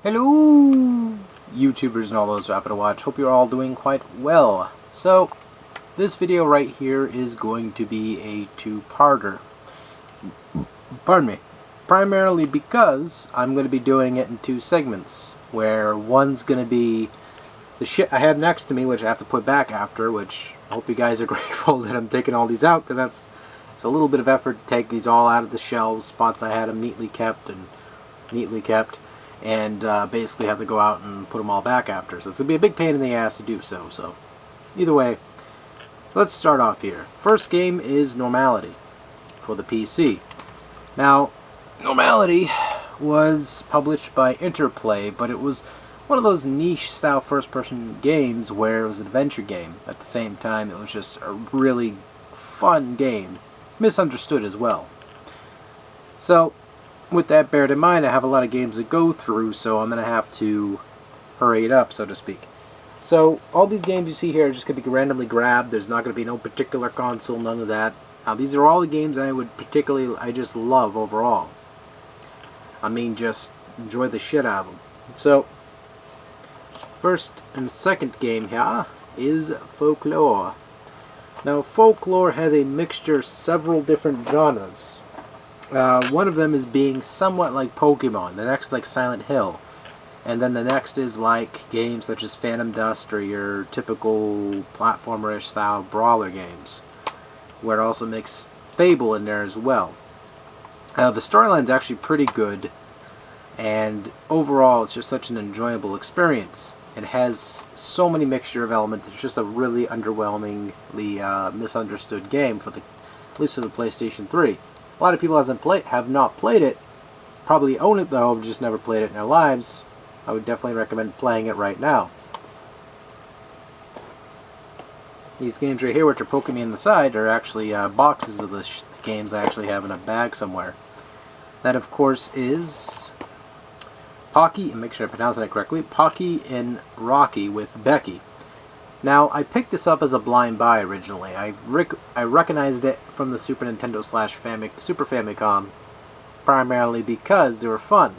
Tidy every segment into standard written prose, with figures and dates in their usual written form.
Hello, YouTubers and all those who happen to watch. Hope you're all doing quite well. So, this video right here is going to be a two-parter. Pardon me. Primarily because I'm going to be doing it in two segments, where one's going to be the shit I have next to me, which I have to put back after, which I hope you guys are grateful that I'm taking all these out, because it's a little bit of effort to take these all out of the shelves, spots I had them neatly kept, and basically have to go out and put them all back after. So it's going to be a big pain in the ass to do so. So either way, let's start off here. First game is Normality for the PC. Now, Normality was published by Interplay, but it was one of those niche style first-person games where it was an adventure game. At the same time, it was just a really fun game. Misunderstood as well. So, with that bared in mind, I have a lot of games to go through, so I'm going to have to hurry it up, so to speak. So, all these games you see here are just going to be randomly grabbed. There's not going to be no particular console, none of that. Now, these are all the games I just love overall. I mean, just enjoy the shit out of them. So, first and second game here is Folklore. Now, Folklore has a mixture of several different genres. One of them is being somewhat like Pokemon, the next like Silent Hill, and then the next is like games such as Phantom Dust or your typical platformer-ish style brawler games, where it also makes Fable in there as well. The storyline's actually pretty good, and overall it's just such an enjoyable experience. It has so many mixture of elements. It's just a really underwhelmingly misunderstood game at least for the PlayStation 3. A lot of people have not played it, probably own it though, just never played it in their lives. I would definitely recommend playing it right now. These games right here, which are poking me in the side, are actually boxes of the games I actually have in a bag somewhere. That, of course, is Pocky, and make sure I'm pronouncing it correctly, Pocky and Rocky with Becky. Now, I picked this up as a blind buy originally. I recognized it from the Super Nintendo / Super Famicom, primarily because they were fun.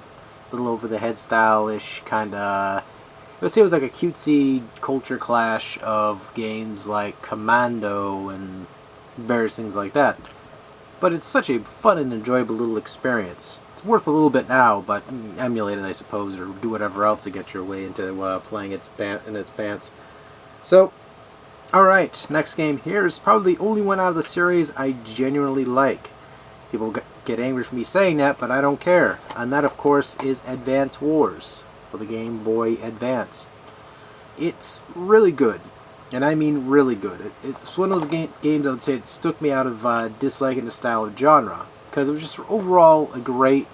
A little over-the-head style-ish, kinda. Let's say it was like a cutesy culture clash of games like Commando and various things like that. But it's such a fun and enjoyable little experience. It's worth a little bit now, but emulate it, I suppose, or do whatever else to get your way into playing in its pants. So, alright, next game here is probably the only one out of the series I genuinely like. People get angry for me saying that, but I don't care. And that, of course, is Advance Wars for the Game Boy Advance. It's really good, and I mean really good. It's one of those games I would say it took me out of disliking the style of genre, because it was just overall a great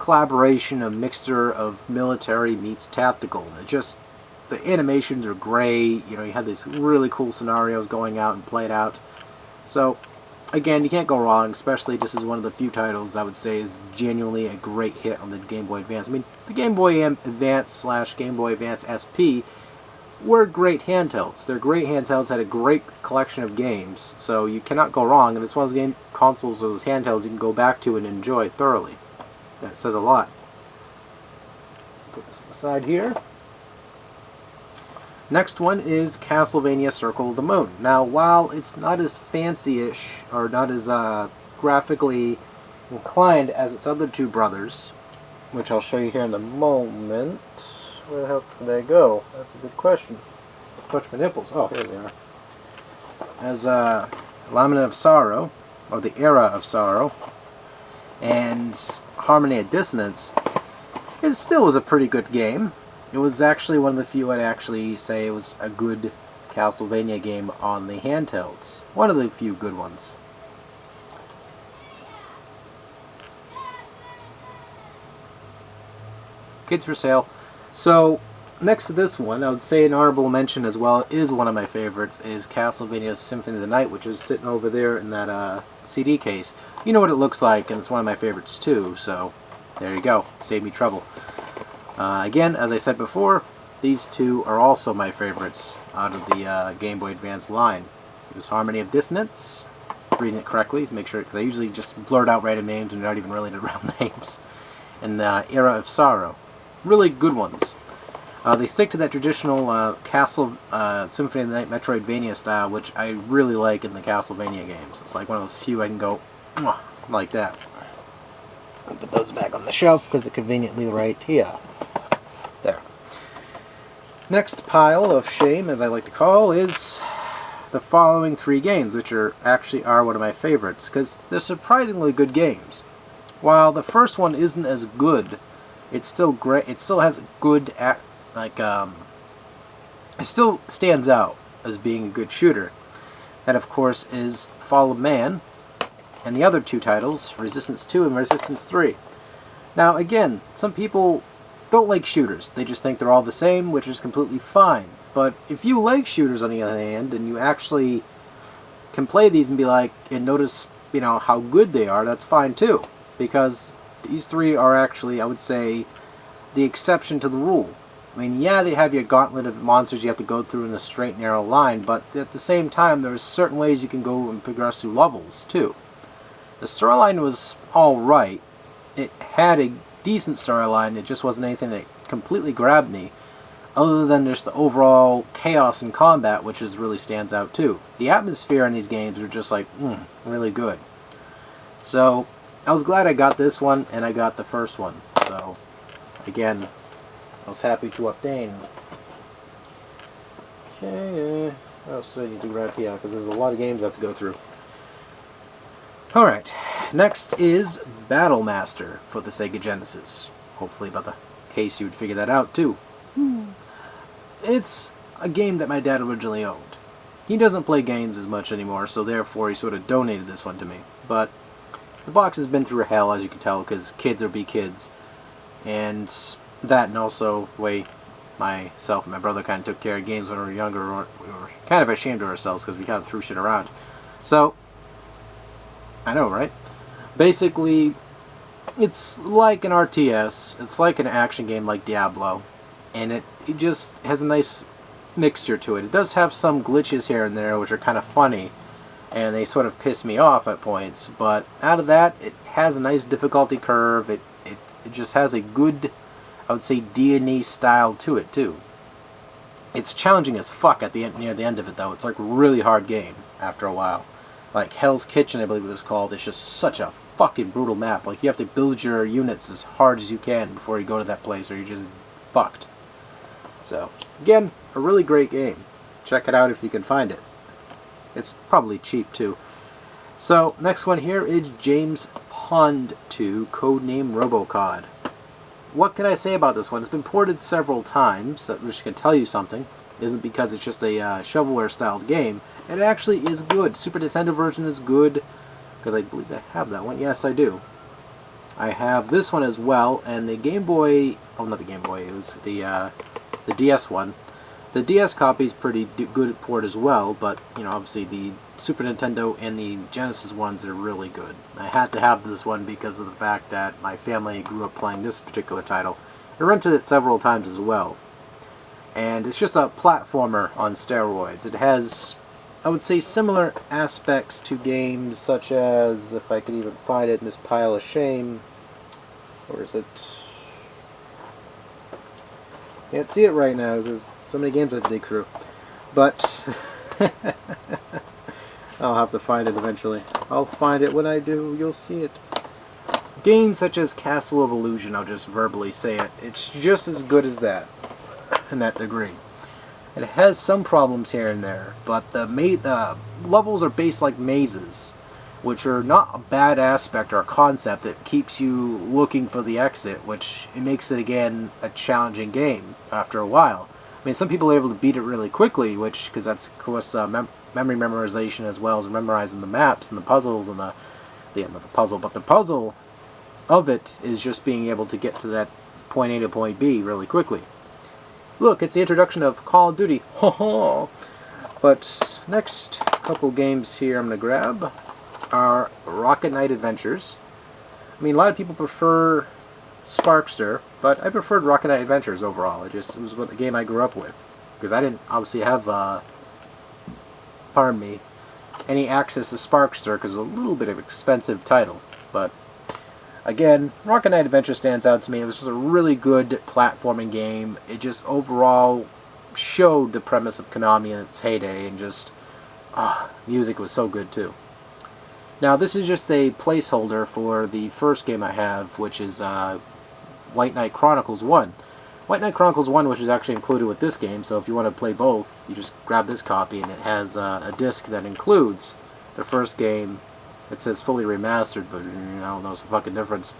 collaboration, a mixture of military meets tactical. The animations are great, you had these really cool scenarios going out and played out. So, again, you can't go wrong, especially this is one of the few titles I would say is genuinely a great hit on the Game Boy Advance. I mean, the Game Boy Advance / Game Boy Advance SP were great handhelds. They're great handhelds, had a great collection of games, so you cannot go wrong, and it's one of those consoles or those handhelds you can go back to and enjoy thoroughly. That says a lot. Put this on the side here. Next one is Castlevania Circle of the Moon. Now, while it's not as fancy-ish, or not as graphically inclined as its other two brothers, which I'll show you here in a moment. Where the hell did they go? That's a good question. Touch my nipples. Oh, here they are. As Lamina of Sorrow, or the Era of Sorrow, and Harmony of Dissonance, it still was a pretty good game. It was actually one of the few I'd actually say it was a good Castlevania game on the handhelds. One of the few good ones. Kids for sale. So, next to this one, I would say an honorable mention as well is one of my favorites, is Castlevania Symphony of the Night, which is sitting over there in that CD case. You know what it looks like, and it's one of my favorites too, so there you go. Save me trouble. Again, as I said before, these two are also my favorites out of the Game Boy Advance line. It was Harmony of Dissonance, reading it correctly, to make sure, because I usually just blurt out random names and not even really the real names, and Era of Sorrow. really good ones. They stick to that traditional Castle Symphony of the Night Metroidvania style, which I really like in the Castlevania games. It's like one of those few I can go like that. I'll put those back on the shelf because they're conveniently right here. There. Next pile of shame, as I like to call, is the following 3 games, which are one of my favorites because they're surprisingly good games. While the first one isn't as good, it's still great. It still has good it still stands out as being a good shooter. That, of course, is Fall of Man, and the other 2 titles, Resistance 2 and Resistance 3. Now, again, some people don't like shooters. They just think they're all the same, which is completely fine. But if you like shooters, on the other hand, and you actually can play these and be like, and notice, how good they are, that's fine too. Because these 3 are actually, I would say, the exception to the rule. I mean, yeah, they have your gauntlet of monsters you have to go through in a straight, narrow line, but at the same time, there's certain ways you can go and progress through levels, too. The storyline was alright. It had a decent storyline, it just wasn't anything that completely grabbed me, other than just the overall chaos in combat, which really stands out, too. The atmosphere in these games are just like, really good. So, I was glad I got this one, and I got the first one. So, again, I was happy to obtain. Okay, what else do I need to grab here? Because there's a lot of games I have to go through. Alright, next is Battle Master for the Sega Genesis. Hopefully by the case you would figure that out too. It's a game that my dad originally owned. He doesn't play games as much anymore, so therefore he sort of donated this one to me. But the box has been through hell, as you can tell, because kids be kids. And that, and also the way myself and my brother kind of took care of games when we were younger, we were kind of ashamed of ourselves because we kind of threw shit around. So, I know, right? Basically, it's like an RTS, it's like an action game like Diablo, and it just has a nice mixture to it. It does have some glitches here and there which are kind of funny, and they sort of piss me off at points, but out of that, it has a nice difficulty curve. It just has a good, I would say, D&E style to it, too. It's challenging as fuck at the end, near the end of it, though. It's like a really hard game after a while. Like Hell's Kitchen, I believe it was called. It's just such a fucking brutal map. Like, you have to build your units as hard as you can before you go to that place, or you're just fucked. So, again, a really great game. Check it out if you can find it. It's probably cheap, too. So, next one here is James Pond 2, codename Robocod. What can I say about this one? It's been ported several times, which can tell you something. It isn't because it's just a shovelware-styled game. It actually is good. Super Nintendo version is good, because I believe I have that one. Yes, I do. I have this one as well, and the Game Boy... Oh, not the Game Boy. It was the DS one. The DS copy is pretty good at port as well, but, obviously the Super Nintendo and the Genesis ones are really good. I had to have this one because of the fact that my family grew up playing this particular title. I rented it several times as well. And it's just a platformer on steroids. It has, I would say, similar aspects to games such as, if I could even find it in this pile of shame, or is it... Can't see it right now. There's so many games I have to dig through. But I'll have to find it eventually. I'll find it when I do. You'll see it. Games such as Castle of Illusion, I'll just verbally say it. It's just as good as that, in that degree. It has some problems here and there, but the levels are based like mazes, which are not a bad aspect or a concept. It keeps you looking for the exit, which it makes it, again, a challenging game after a while. I mean, some people are able to beat it really quickly, because that's, of course, memory memorization as well as memorizing the maps and the puzzles and not the puzzle, but the puzzle of it is just being able to get to that point A to point B really quickly. Look, it's the introduction of Call of Duty. But next couple games here I'm going to grab are Rocket Knight Adventures. I mean, a lot of people prefer Sparkster, but I preferred Rocket Knight Adventures overall. It was the game I grew up with, because I didn't obviously have, any access to Sparkster, because it was a little bit of an expensive title. But Again, Rocket Knight Adventure stands out to me. It was just a really good platforming game. It just overall showed the premise of Konami in its heyday, and just, music was so good too. Now, this is just a placeholder for the first game I have, which is White Knight Chronicles 1. White Knight Chronicles 1, which is actually included with this game, so if you want to play both, you just grab this copy, and it has a disc that includes the first game. It says fully remastered, but I don't know, it's a fucking difference.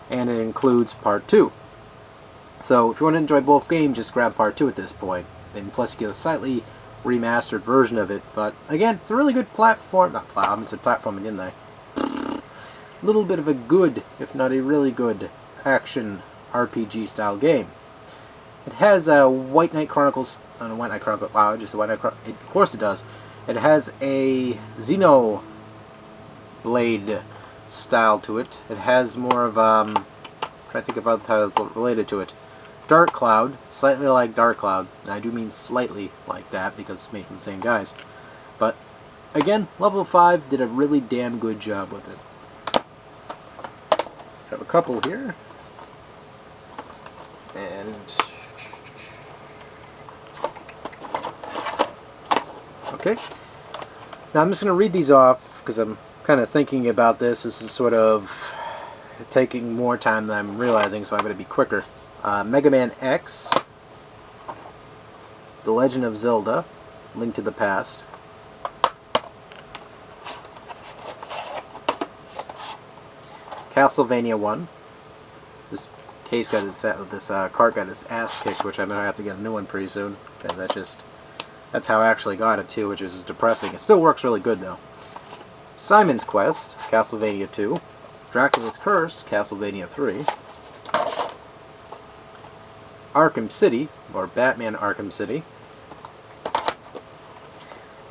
And it includes Part 2. So if you want to enjoy both games, just grab Part 2 at this point. And plus you get a slightly remastered version of it. But again, it's a really good platform. Not platform, I said platforming, didn't I? A little bit of a good, if not a really good, action RPG style game. It has a White Knight Chronicles. White Knight Chronicles. Wow, just a White Knight Chronicles. Of course it does. It has a Xenoblade style to it. It has more of I'm trying to think of other titles related to it. Dark Cloud, slightly like Dark Cloud, and I do mean slightly like that because it's made from the same guys. But again, Level 5 did a really damn good job with it. I have a couple here, and okay. Now I'm just going to read these off because I'm kind of thinking about this. This is sort of taking more time than I'm realizing, so I'm going to be quicker. Mega Man X, The Legend of Zelda, Link to the Past, Castlevania 1. This case got its cart got its ass kicked, which I'm gonna have to get a new one pretty soon. And that's how I actually got it too, which is depressing. It still works really good though. Simon's Quest, Castlevania 2, Dracula's Curse, Castlevania 3, Arkham City, or Batman Arkham City,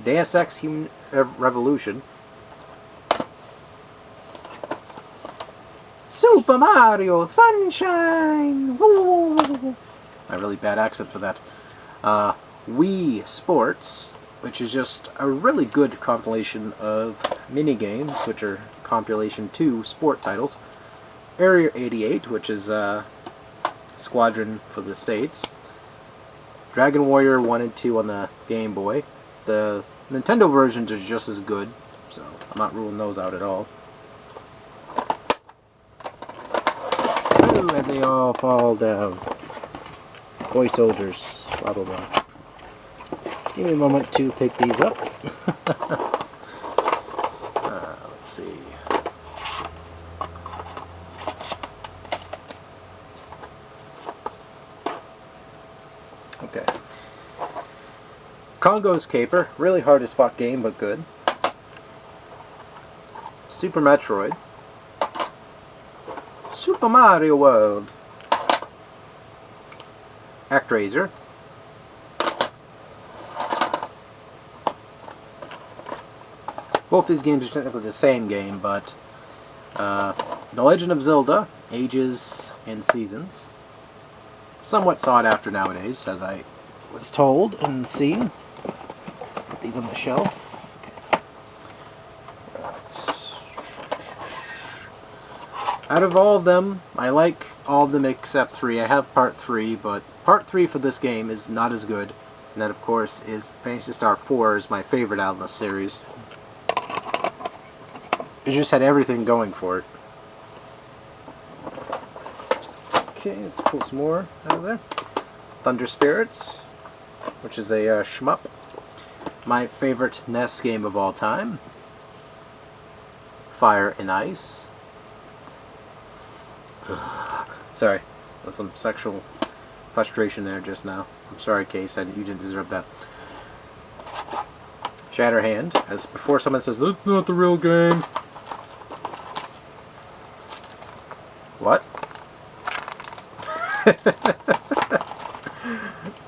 Deus Ex Human Revolution, Super Mario Sunshine! Woo! A really bad accent for that. Wii Sports, which is just a really good compilation of mini-games, which are compilation 2 sport titles. Area 88, which is Squadron for the States. Dragon Warrior 1 and 2 on the Game Boy. The Nintendo versions are just as good, so I'm not ruling those out at all. Ooh, as they all fall down. Boy soldiers, blah blah blah. Give me a moment to pick these up. Let's see. Okay. Congo's Caper, really hard as fuck game, but good. Super Metroid. Super Mario World. ActRaiser. Both these games are technically the same game, but The Legend of Zelda, Ages and Seasons. Somewhat sought after nowadays, as I was told and seen. Put these on the shelf. Okay. Out of all of them, I like all of them except 3. I have Part 3, but Part 3 for this game is not as good. And that, of course, is Phantasy Star 4 is my favorite out of the series. It just had everything going for it. Okay, let's pull some more out of there. Thunder Spirits, which is a shmup. My favorite NES game of all time. Fire and Ice. Sorry, there's some sexual frustration there just now. I'm sorry, Case, you didn't deserve that. Shatterhand, as before someone says, that's not the real game. What?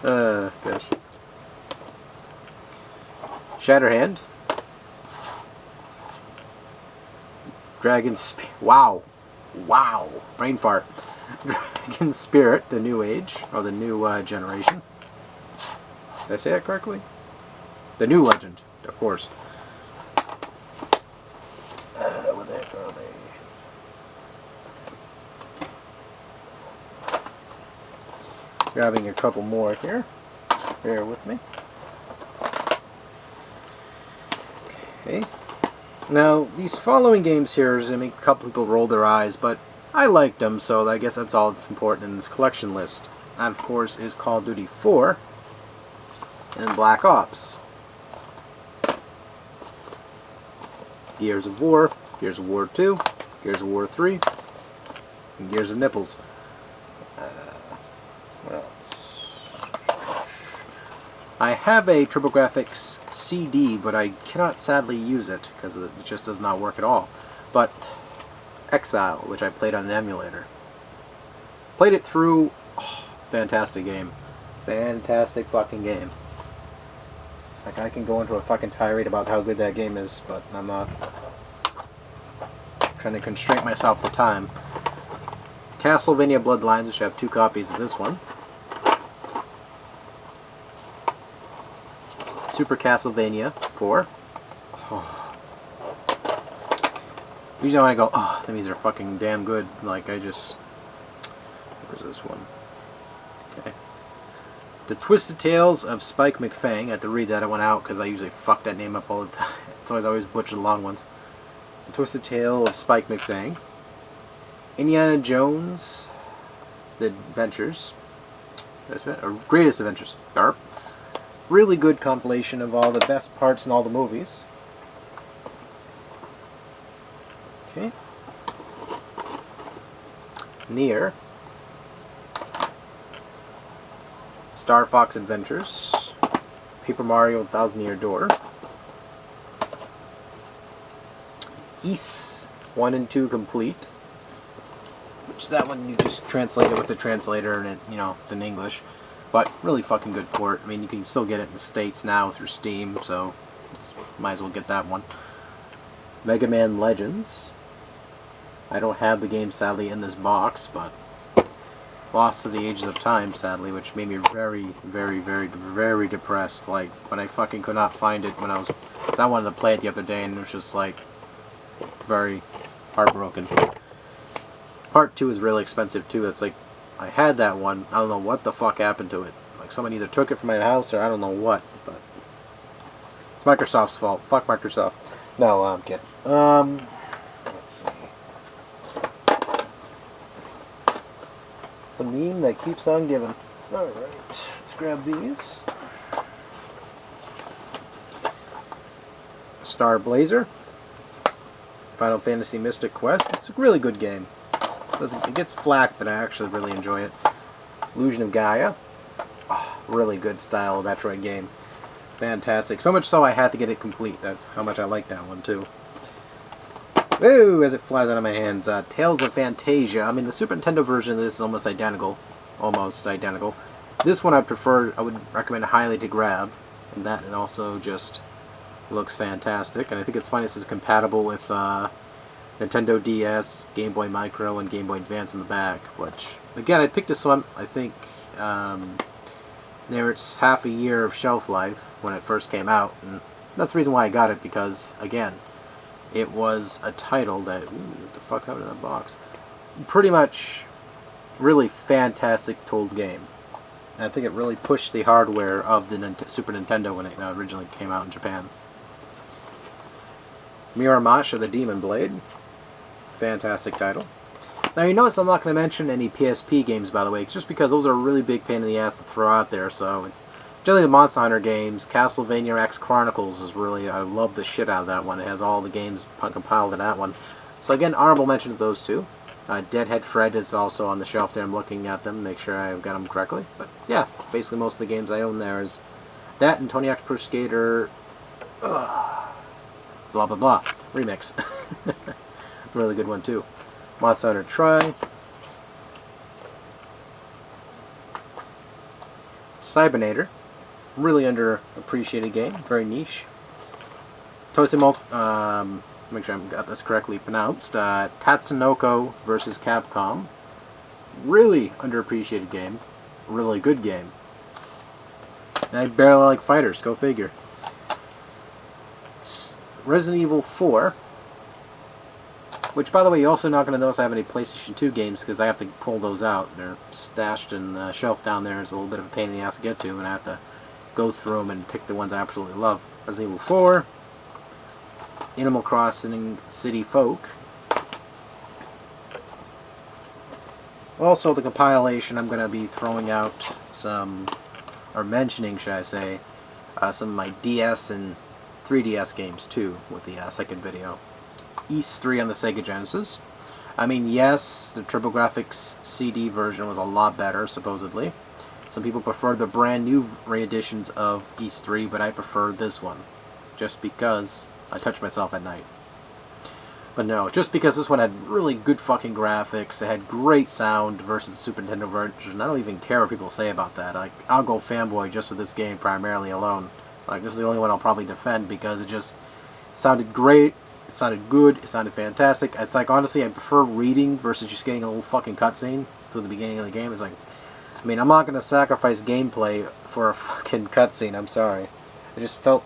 Gosh. Shatterhand. Dragon Spirit. Wow. Wow. Brain fart. Dragon Spirit, the new age, or the new generation. Did I say that correctly? The new legend, of course. What the heck are they? Grabbing a couple more here. Bear with me. Okay. Now, these following games here is going to make a couple people roll their eyes, but I liked them, so I guess that's all that's important in this collection list. That, of course, is Call of Duty 4 and Black Ops. Gears of War, Gears of War 2, Gears of War 3, and Gears of Nipples. What else? I have a TurboGrafx CD, but I cannot sadly use it because it just does not work at all. But Exile, which I played on an emulator. Played it through. Oh, fantastic game. Fantastic fucking game. Like, I can go into a fucking tirade about how good that game is, but I'm not. I'm trying to constrain myself to time. Castlevania Bloodlines, which I have 2 copies of this one. Super Castlevania 4. Oh. Usually when I go, oh, that means they're fucking damn good. Like, I just... Where's this one? Okay. The Twisted Tales of Spike McFang. I had to read that one out because I usually fuck that name up all the time. It's always butcher the long ones. The Twisted Tale of Spike McFang. Indiana Jones, The Adventures. That's it. Or Greatest Adventures. Garp. Really good compilation of all the best parts in all the movies. Okay. Nier. Star Fox Adventures. Paper Mario Thousand Year Door. Ys 1 and 2 Complete. Which that one you just translate it with a translator and it, you know, it's in English. But really fucking good port. I mean, you can still get it in the States now through Steam, so might as well get that one. Mega Man Legends. I don't have the game, sadly, in this box, but Lost to the Ages of Time, sadly, which made me very, very, very, very depressed. Like, when I fucking could not find it when I was... Because I wanted to play it the other day, and it was just, like, very heartbroken. Part 2 is really expensive, too. It's like, I had that one. I don't know what the fuck happened to it. Like, someone either took it from my house, or I don't know what, but... It's Microsoft's fault. Fuck Microsoft. No, I'm kidding. Let's see. The meme that keeps on giving. Alright, let's grab these. Star Blazer. Final Fantasy Mystic Quest. It's a really good game. It gets flack, but I actually really enjoy it. Illusion of Gaia. Oh, really good style of Metroid game. Fantastic. So much so I had to get it complete. That's how much I like that one, too. Woo! As it flies out of my hands. Tales of Fantasia. I mean, the Super Nintendo version of this is almost identical. Almost identical. This one I would recommend highly to grab. And that it also just looks fantastic. And I think it's funny this is compatible with Nintendo DS, Game Boy Micro, and Game Boy Advance in the back. Which, again, I picked this one, I think, near its half a year of shelf life when it first came out. And that's the reason why I got it, because, again, it was a title that, ooh, what the fuck happened to that box? Pretty much, really fantastic told game. And I think it really pushed the hardware of the Super Nintendo when it originally came out in Japan. Miramasha the Demon Blade. Fantastic title. Now you notice I'm not going to mention any PSP games, by the way, just because those are a really big pain in the ass to throw out there, so it's generally the Monster Hunter games. Castlevania X Chronicles is really, I love the shit out of that one. It has all the games compiled in that one. So again, honorable mention to those two. Deadhead Fred is also on the shelf there. I'm looking at them, make sure I've got them correctly. But yeah, basically most of the games I own there is that and Tony Hawk's Pro Skater, blah blah blah, remix. Really good one too. Monster Hunter Tri. Cybernator. Really underappreciated game. Very niche. Tosimo, make sure I got this correctly pronounced. Tatsunoko versus Capcom. Really underappreciated game. Really good game. And I barely like fighters. Go figure. Resident Evil 4. Which, by the way, you're also not going to notice I have any PlayStation 2 games because I have to pull those out. They're stashed in the shelf down there. It's a little bit of a pain in the ass to get to, and I have to go through them and pick the ones I absolutely love. Resident Evil 4, Animal Crossing City Folk. Also, the compilation, I'm going to be throwing out some, or mentioning, should I say, some of my DS and 3DS games, too, with the second video. East 3 on the Sega Genesis. I mean, yes, the TurboGrafx CD version was a lot better, supposedly. Some people prefer the brand new re-editions of East 3, but I prefer this one. Just because I touch myself at night. But no, just because this one had really good fucking graphics, it had great sound versus the Super Nintendo version. I don't even care what people say about that. Like, I'll go fanboy just for this game primarily alone. Like, this is the only one I'll probably defend because it just sounded great, it sounded good, it sounded fantastic. It's like, honestly, I prefer reading versus just getting a little fucking cutscene through the beginning of the game. It's like, I mean, I'm not going to sacrifice gameplay for a fucking cutscene, I'm sorry. I just felt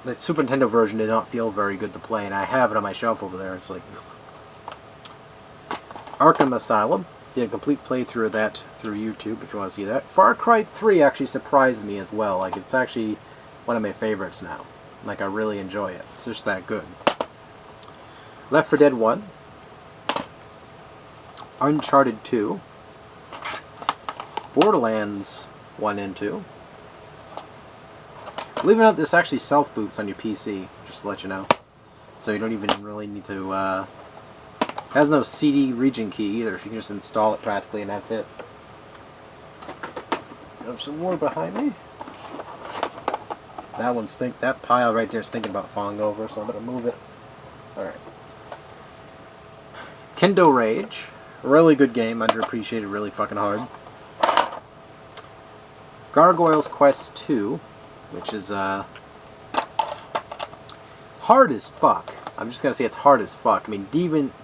the Super Nintendo version did not feel very good to play, and I have it on my shelf over there. It's like Arkham Asylum. Did a complete playthrough of that through YouTube if you want to see that. Far Cry 3 actually surprised me as well. Like, it's actually one of my favorites now. Like, I really enjoy it. It's just that good. Left 4 Dead 1. Uncharted 2. Borderlands 1 and 2. Believe it or not, this actually self-boots on your PC, just to let you know. So you don't even really need to, it has no CD region key either, so you can just install it practically and that's it. There's some more behind me. That pile right there is thinking about falling over, so I'm going to move it. Alright. Kendo Rage. Really good game, underappreciated really fucking hard. Gargoyles Quest 2. Which is, hard as fuck. I'm just gonna say it's hard as fuck. I mean,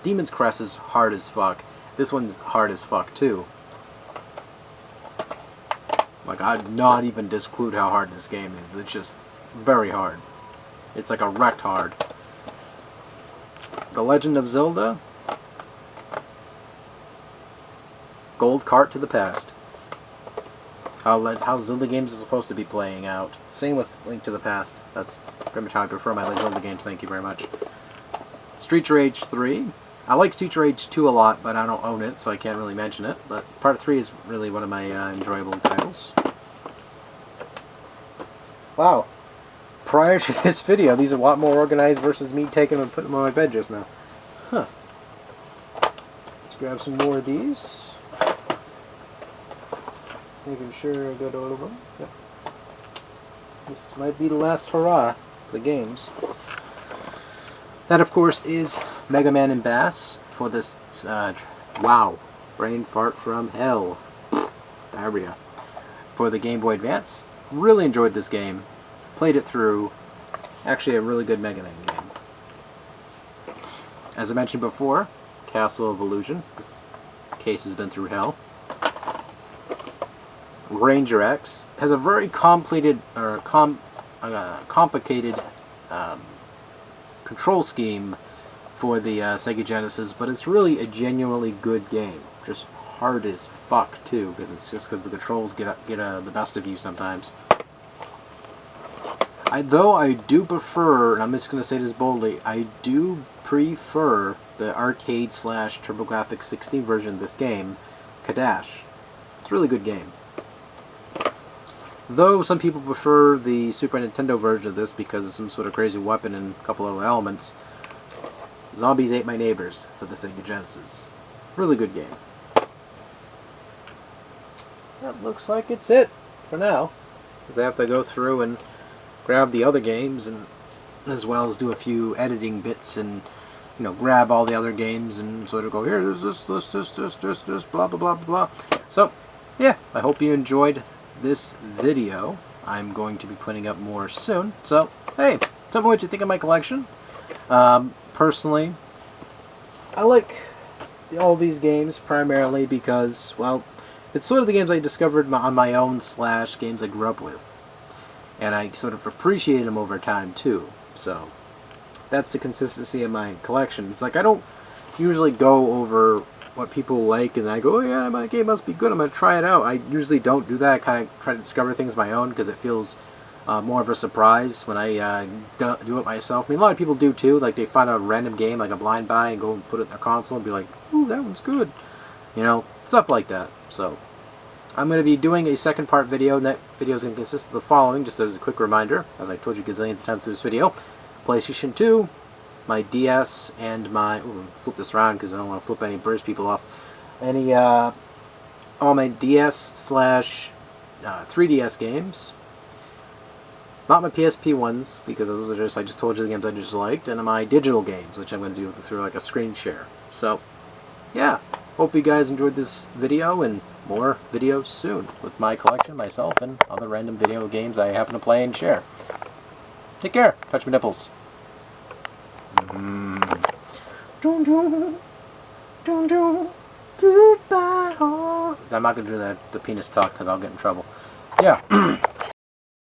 Demon's Crest is hard as fuck. This one's hard as fuck, too. Like, I'd not even disclude how hard this game is. It's just very hard. It's like a wrecked hard. The Legend of Zelda. Gold Cart to the Past. How Zelda games are supposed to be playing out. Same with Link to the Past. That's pretty much how I prefer my Zelda games, thank you very much. Streets Rage 3. I like Streets Rage 2 a lot, but I don't own it, so I can't really mention it. But Part 3 is really one of my enjoyable titles. Wow. Prior to this video, these are a lot more organized versus me taking them and putting them on my bed just now. Huh. Let's grab some more of these. Making sure I got all of them. Yep. This might be the last hurrah for the games. That, of course, is Mega Man and Bass for this, wow, brain fart from hell, diarrhea, for the Game Boy Advance. Really enjoyed this game. Played it through. Actually, a really good Mega Man game. As I mentioned before, Castle of Illusion. This case has been through hell. Ranger X has a very complicated control scheme for the Sega Genesis, but it's really a genuinely good game. Just hard as fuck too, because it's just because the controls get the best of you sometimes. Though I do prefer, and I'm just going to say this boldly, I do prefer the arcade / TurboGrafx 16 version of this game, Kadash. It's a really good game. Though some people prefer the Super Nintendo version of this because of some sort of crazy weapon and a couple other elements, Zombies Ate My Neighbors for the Sega Genesis. Really good game. That looks like it's it for now, because I have to go through and grab the other games, and as well as do a few editing bits and, you know, grab all the other games and sort of go, here, this, blah, blah, blah, blah. So, yeah, I hope you enjoyed this video. I'm going to be putting up more soon. So, hey, tell me what you think of my collection. Personally, I like all these games primarily because, well, it's sort of the games I discovered on my own / games I grew up with. And I sort of appreciated them over time, too. So, that's the consistency of my collection. It's like, I don't usually go over what people like, and I go, oh yeah, my game must be good, I'm going to try it out. I usually don't do that. I kind of try to discover things on my own, because it feels more of a surprise when I do it myself. I mean, a lot of people do too. Like, they find a random game, like a blind buy, and go and put it in their console and be like, ooh, that one's good. You know, stuff like that. So, I'm going to be doing a second part video. That video is going to consist of the following, just as a quick reminder, as I told you gazillions of times through this video. PlayStation 2, my DS, and my... Ooh, flip this around because I don't want to flip any British people off. All my DS/3DS games. Not my PSP ones, because those are just, I just told you the games I just liked, and my digital games, which I'm going to do through like a screen share. So, yeah. Hope you guys enjoyed this video, and more videos soon with my collection, myself, and other random video games I happen to play and share. Take care. Touch my nipples. Goodbye. I'm not going to do the penis talk because I'll get in trouble. Yeah.